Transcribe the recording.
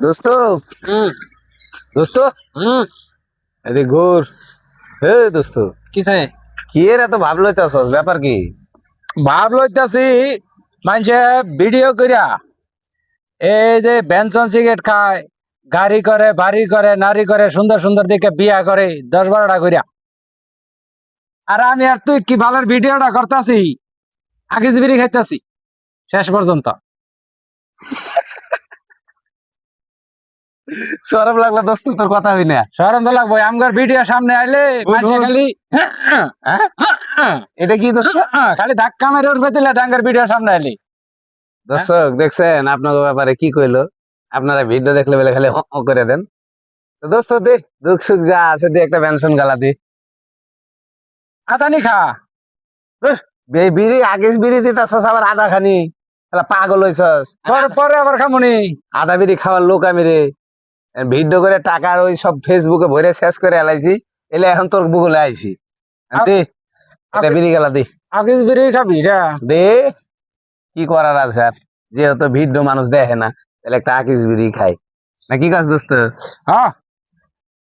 দোস্ত হুম দোস্ত হুম এদিক ঘুর। হে দোস্ত, কিসে কি এর এত ভাব লইতাছস? ব্যাপার কি? ভাব লইতাছি মানুষে ভিডিও কইরা এই যে বেনসন সিগারেট খায়, গাড়ি করে, বাড়ি করে, নারী করে, সুন্দর সুন্দর দিকে বিয়া করে 10-12টা কইরা। আর আমি আর তুই কি ভালোর ভিডিওটা করতাছি, আগে বিড়ি খাইতাছি শেষ পর্যন্ত। সরম লাগলো দোস্ত তোর কথা হই না। শরম তো লাগবো, আমগার ভিডিও সামনে আইলে হুন, মানুষে হুন। খালি হ্যাঁ? এটা কি দোস্ত? খালি ধাক্কা মেরে উঠবে দিলে ডাঙ্গার ভিডিও সামনে আইলে। হ্যাঁ? দর্শক দেখছেন আপনার ব্যাপারে কি কইলো? আপনারা ভিডিও দেখলে বলে খালি করে দেন। তো দোস্ত দে, দুঃখ সুখ যা আছে দে, একটা পেনশন গালা দি। আদানি খা। এই বিড়ি আগে বিড়ি দিতাছস আবার আধা খানি, শালা পাগল হইছস। পরে পরে আবার খামুনি। আধা বিড়ি খাওয়ার লোক আমি রে। ভিডিও করে টাকার ওই সব ফেসবুকে ভরে শেষ করে এলাইছি, এলে এখন তোর বুগলে আইছি। দে এটা বিড়ি গেলা দে। আগে বিড়ি খাবি রা। দে, কি করার আছে আর, যেহেতু ভিডিও মানুষ দেখে না, তাহলে একটা আকিস বিড়ি খাই না, কি কাজ দোস্ত? হ্যাঁ